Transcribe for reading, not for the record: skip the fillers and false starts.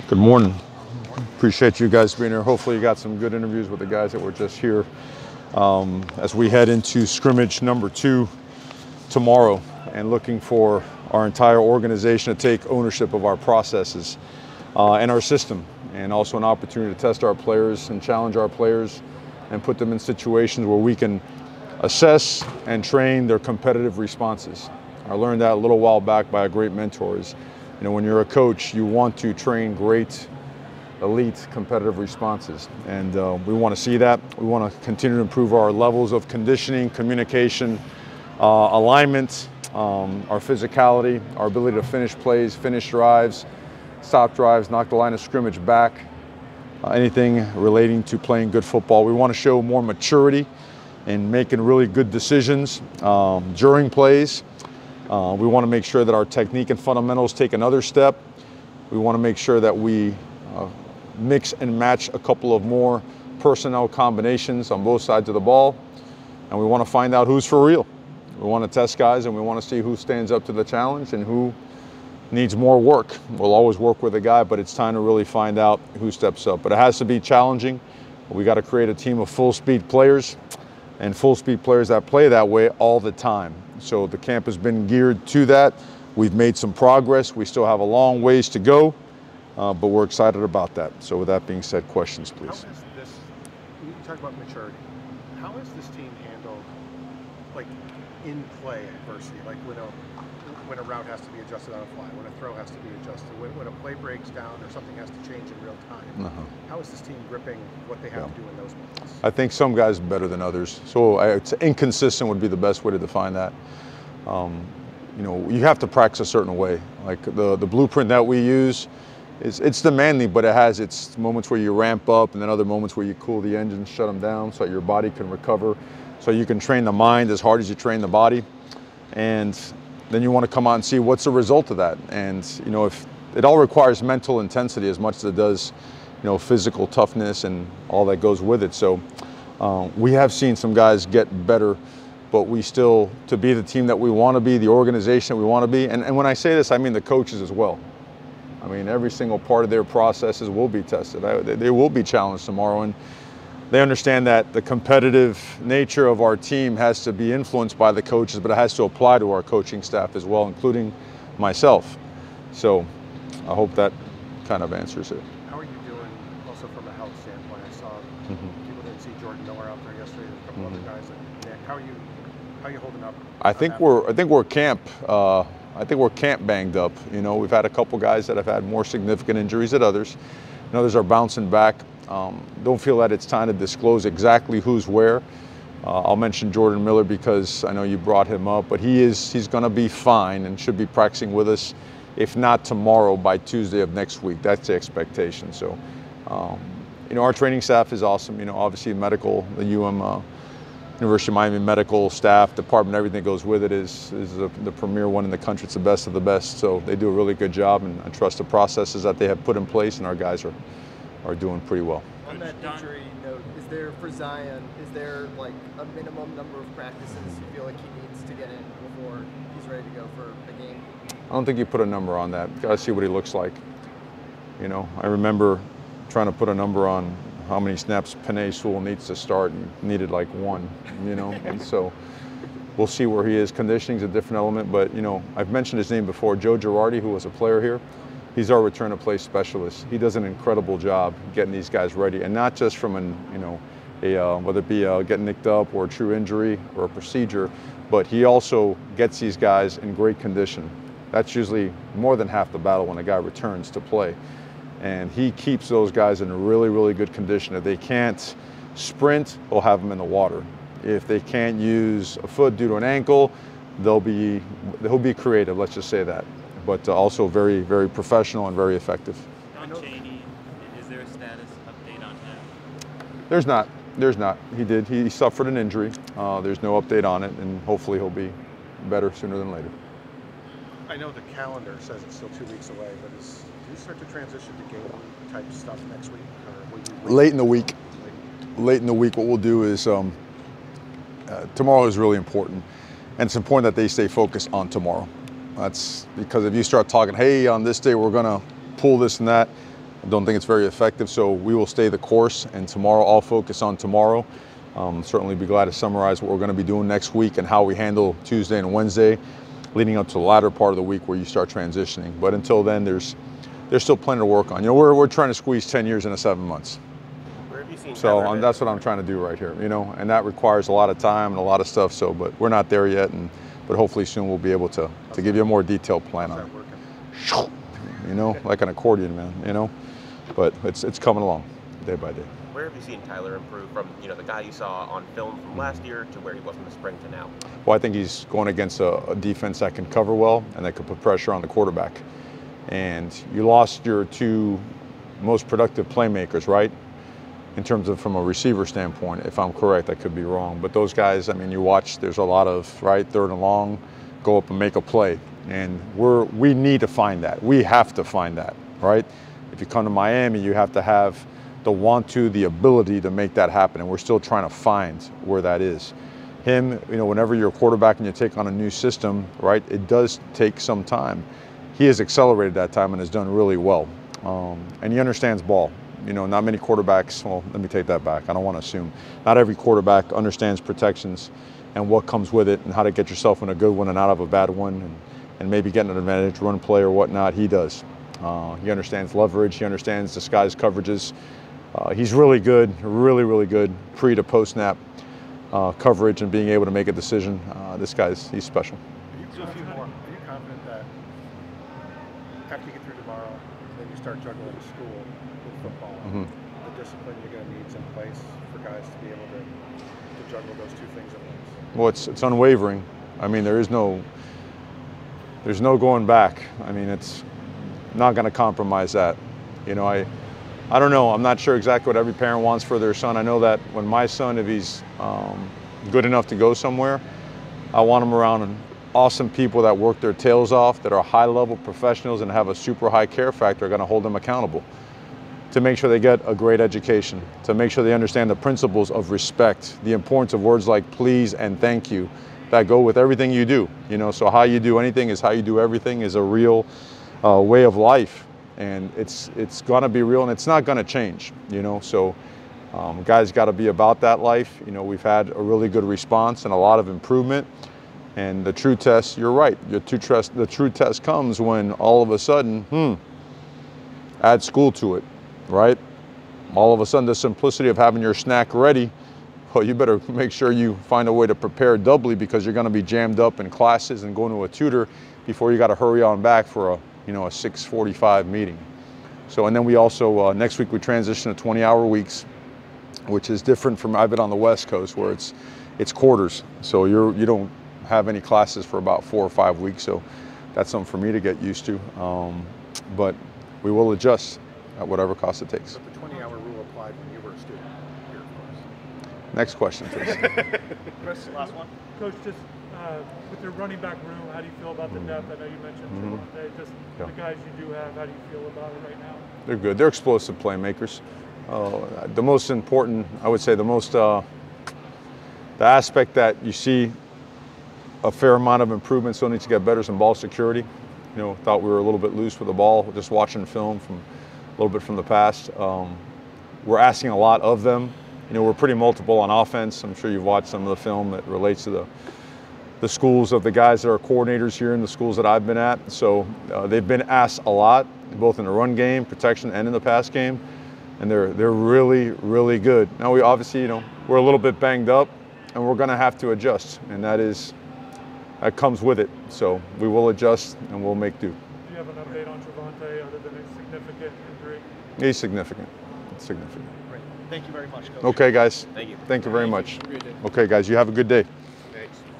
Good morning. Appreciate you guys being here. Hopefully you got some good interviews with the guys that were just here as we head into scrimmage number 2 tomorrow and looking for our entire organization to take ownership of our processes and our system, and also an opportunity to test our players and challenge our players and put them in situations where we can assess and train their competitive responses. I learned that a little while back by a great mentor. You know, when you're a coach, you want to train great, elite, competitive responses. And we want to see that. We want to continue to improve our levels of conditioning, communication, alignment, our physicality, our ability to finish plays, finish drives, stop drives, knock the line of scrimmage back, anything relating to playing good football. We want to show more maturity in making really good decisions during plays. We want to make sure that our technique and fundamentals take another step. We want to make sure that we mix and match a couple of more personnel combinations on both sides of the ball. And we want to find out who's for real. We want to test guys, and we want to see who stands up to the challenge and who needs more work. We'll always work with a guy, but it's time to really find out who steps up. But it has to be challenging. We got to create a team of full-speed players, and full-speed players that play that way all the time. So the camp has been geared to that. We've made some progress. We still have a long ways to go, but we're excited about that. So with that being said, questions, please. How is this, you talk about maturity, how is this team handled, like, in play adversity? Like when a route has to be adjusted on a fly, when a throw has to be adjusted, when a play breaks down or something has to change in real time. How is this team gripping what they have to do in those moments? I think some guys are better than others. So it's inconsistent would be the best way to define that. You know, you have to practice a certain way. Like the blueprint that we use, it's demanding, but it has its moments where you ramp up and then other moments where you cool the engine, shut them down so that your body can recover, so you can train the mind as hard as you train the body. And then you want to come out and see what's the result of that. And, you know, if it all requires mental intensity as much as it does, you know, physical toughness and all that goes with it. So we have seen some guys get better, but we still, to be the team that we want to be, the organization that we want to be, and when I say this, I mean the coaches as well. I mean, every single part of their processes will be tested. They will be challenged tomorrow, and they understand that the competitive nature of our team has to be influenced by the coaches, but it has to apply to our coaching staff as well, including myself. So I hope that kind of answers it. How are you doing also from a health standpoint? I saw people didn't see Jordan Miller out there yesterday, a couple other guys. How are you holding up? I think we're camp banged up. You know, we've had a couple guys that have had more significant injuries than others. You know, others are bouncing back. Don't feel that it's time to disclose exactly who's where. I'll mention Jordan Miller because I know you brought him up, but he's going to be fine and should be practicing with us, if not tomorrow, by Tuesday of next week. That's the expectation. So, you know, our training staff is awesome. You know, obviously medical, the University of Miami medical staff, department, everything that goes with it is the premier one in the country. It's the best of the best. So they do a really good job, and I trust the processes that they have put in place, and our guys are doing pretty well. On that injury note, is there, for Zion, is there like a minimum number of practices you feel like he needs to get in before he's ready to go for a game? I don't think you put a number on that. Got to see what he looks like. You know, I remember trying to put a number on how many snaps Penei Sewell needs to start, and needed like 1, you know, and so we'll see where he is. Conditioning's a different element, but, you know, I've mentioned his name before, Joe Girardi, who was a player here. He's our return to play specialist. He does an incredible job getting these guys ready, and not just from whether it be getting nicked up or a true injury or a procedure, but he also gets these guys in great condition. That's usually more than half the battle when a guy returns to play. And he keeps those guys in really, really good condition. If they can't sprint, we'll have them in the water. If they can't use a foot due to an ankle, he'll be creative, let's just say that. But also very, very professional and very effective. Don Chaney, is there a status update on that? There's not. He suffered an injury. There's no update on it, and hopefully he'll be better sooner than later. I know the calendar says it's still 2 weeks away, but do you start to transition to game type stuff next week? Or will you late in the week. Late in the week, what we'll do is tomorrow is really important, and it's important that they stay focused on tomorrow. That's because if you start talking, hey, on this day we're going to pull this and that, I don't think it's very effective, so we will stay the course, and tomorrow I'll focus on tomorrow. Certainly be glad to summarize what we're going to be doing next week and how we handle Tuesday and Wednesday, leading up to the latter part of the week where you start transitioning. But until then, there's still plenty to work on. You know, we're trying to squeeze 10 years into 7 months. Where have you seen So Tyler that's what I'm trying to do right here, you know, and that requires a lot of time and a lot of stuff. So, but we're not there yet, but hopefully soon we'll be able to give you a more detailed plan on it. working? You know, like an accordion, man. You know, but it's coming along day by day. Where have you seen Tyler improve from, you know, the guy you saw on film from last year to where he was in the spring to now? Well, I think he's going against a defense that can cover well and that can put pressure on the quarterback. And you lost your two most productive playmakers, right? In terms of from a receiver standpoint, if I'm correct, I could be wrong. But those guys, I mean, you watch, there's a lot of, right, third and long, go up and make a play. And we need to find that. We have to find that, right? If you come to Miami, you have to have the want to, the ability to make that happen. And we're still trying to find where that is. Him, you know, whenever you're a quarterback and you take on a new system, right, it does take some time. He has accelerated that time and has done really well. And he understands ball. You know, not many quarterbacks, well, let me take that back. I don't want to assume. Not every quarterback understands protections and what comes with it and how to get yourself in a good one and out of a bad one and maybe getting an advantage, run play or whatnot. He does. He understands leverage. He understands disguise coverages. He's really good, really good pre to post snap coverage and being able to make a decision. He's special. Are you confident that after you get through tomorrow, then you start juggling school with football, the discipline you're going to need in place for guys to be able to juggle those two things at once? Well, it's unwavering. I mean, there's no going back. I mean, it's not going to compromise that. You know, I don't know. I'm not sure exactly what every parent wants for their son. I know that when my son, if he's good enough to go somewhere, I want him around awesome people that work their tails off, that are high-level professionals and have a super high care factor, are going to hold them accountable to make sure they get a great education, to make sure they understand the principles of respect, the importance of words like please and thank you that go with everything you do. You know, so how you do anything is how you do everything is a real way of life. And it's going to be real, and it's not going to change, you know. So guys got to be about that life. You know, we've had a really good response and a lot of improvement. And the true test, you're right, the true test comes when all of a sudden, add school to it, right? All of a sudden, the simplicity of having your snack ready, well, you better make sure you find a way to prepare doubly because you're going to be jammed up in classes and going to a tutor before you got to hurry on back for a 6:45 meeting. So, and then we also, next week we transition to 20-hour weeks, which is different from, I've been on the West Coast where it's quarters. So you don't have any classes for about 4 or 5 weeks. So that's something for me to get used to. But we will adjust at whatever cost it takes. But the 20-hour rule applied when you were a student here, of course. Next question, please. Chris, last one. Coach, just with your running back room, how do you feel about the depth? I know you mentioned Javonte, just the guys you do have, how do you feel about it right now? They're good. They're explosive playmakers. The most important, I would say, the aspect that you see a fair amount of improvement still needs to get better is in ball security. You know, thought we were a little bit loose with the ball, just watching film from a little bit from the past. We're asking a lot of them. You know, we're pretty multiple on offense. I'm sure you've watched some of the film that relates to the schools of the guys that are coordinators here in the schools that I've been at. So they've been asked a lot, both in the run game, protection, and in the pass game. And they're really, really good. Now we obviously, you know, we're a little bit banged up and we're gonna have to adjust. And that comes with it. So we will adjust and we'll make do. Do you have an update on Javonte other than a significant injury? He's significant. It's significant. Great. Thank you very much, Coach. Okay, guys. Thank you. Thank you very much. Have a great day. Okay, guys, you have a good day.